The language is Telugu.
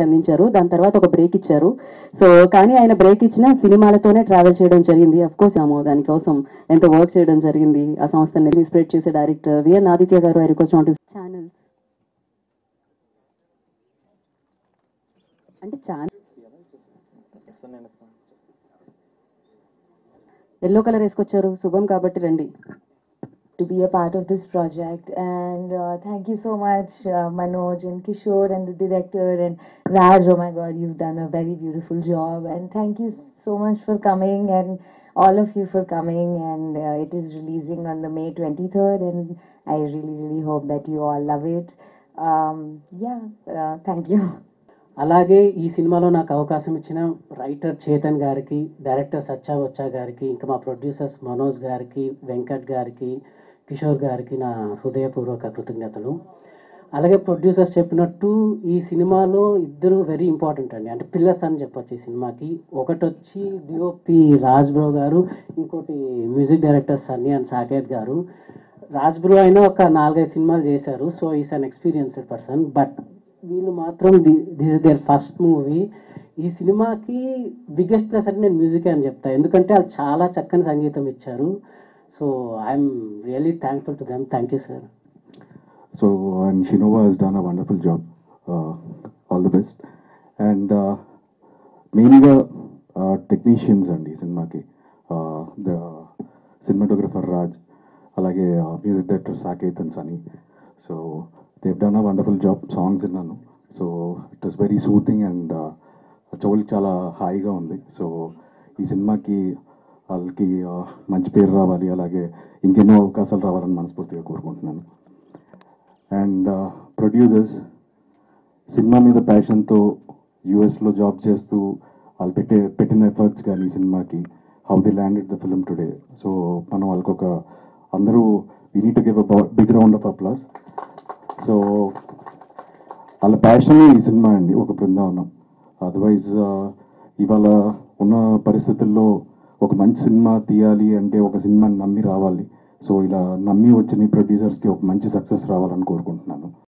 అందించారు. దాని తర్వాత ఒక బ్రేక్ ఇచ్చారు. సో కానీ ఆయన బ్రేక్ ఇచ్చిన సినిమాలతోనే ట్రావెల్ చేయడం జరిగింది. అఫ్ కోర్స్ దానికోసం ఎంతో వర్క్ చేయడం జరిగింది. ఆ సంస్థని స్ప్రెడ్ చేసే డైరెక్టర్ విఎన్ ఆదిత్య గారు. I request on to channels అంటే ఛానల్ ఎల్లో కలర్ వేసుకొచ్చారు. శుభం కాబట్టి రండి. To be a part of this project, and thank you so much, Manoj and Kishore and the director and Raj. Oh my God, you've done a very beautiful job, and thank you so much for coming, and all of you for coming. And it is releasing on the May 23rd, and I really hope that you all love it. Thank you. అలాగే ఈ సినిమాలో నాకు అవకాశం ఇచ్చిన రైటర్ చేతన్ గారికి, డైరెక్టర్ సచ్చా వచ్చా గారికి, ఇంకా మా ప్రొడ్యూసర్స్ మనోజ్ గారికి, వెంకట్ గారికి, కిషోర్ గారికి నా హృదయపూర్వక కృతజ్ఞతలు. అలాగే ప్రొడ్యూసర్స్ చెప్పినట్టు ఈ సినిమాలో ఇద్దరు వెరీ ఇంపార్టెంట్ అండి, అంటే పిల్లర్స్ అని చెప్పొచ్చు ఈ సినిమాకి. ఒకటి వచ్చి డిఓపి రాజ్ బ్రో గారు, ఇంకోటి music director Sunny and Saketh గారు. రాజ్ బ్రో అయినా ఒక 4-5 సినిమాలు చేశారు, so is an experienced person. But వీళ్ళు మాత్రం this is their first movie. ఈ సినిమాకి బిగ్గెస్ట్ ప్లస్ అంటే నేను మ్యూజిక్ అని చెప్తాను, ఎందుకంటే వాళ్ళు చాలా చక్కని సంగీతం ఇచ్చారు. So I'm really thankful to them. Thank you sir. So, and Shinova has done a wonderful job. All the best. And mainly technicians and ఈ సినిమాకి the cinematographer Raj, అలాగే music director Saket and Sunny. So they've done a wonderful job. Songs విన్నాను, so it was very soothing and చెవులకి చాలా హాయిగా ఉంది. సో ఈ సినిమాకి వాళ్ళకి మంచి పేరు రావాలి, అలాగే ఇంకెన్నో అవకాశాలు రావాలని మనస్ఫూర్తిగా కోరుకుంటున్నాను. అండ్ ప్రొడ్యూసర్స్ సినిమా మీద ప్యాషన్తో యూఎస్లో జాబ్ చేస్తూ వాళ్ళు పెట్టిన ఎఫర్ట్స్ కానీ ఈ సినిమాకి how they landed the film today. So మనం వాళ్ళకి అందరూ we need to give a big round of applause. So వాళ్ళ ప్యాషన్ ఈ సినిమా అండి, ఒక బృందావనం. అదర్వైజ్ ఇవాళ ఉన్న పరిస్థితుల్లో ఒక మంచి సినిమా తీయాలి అంటే ఒక సినిమాని నమ్మి రావాలి. సో ఇలా నమ్మి వచ్చిన ప్రొడ్యూసర్స్కి ఒక మంచి సక్సెస్ రావాలని కోరుకుంటున్నాను.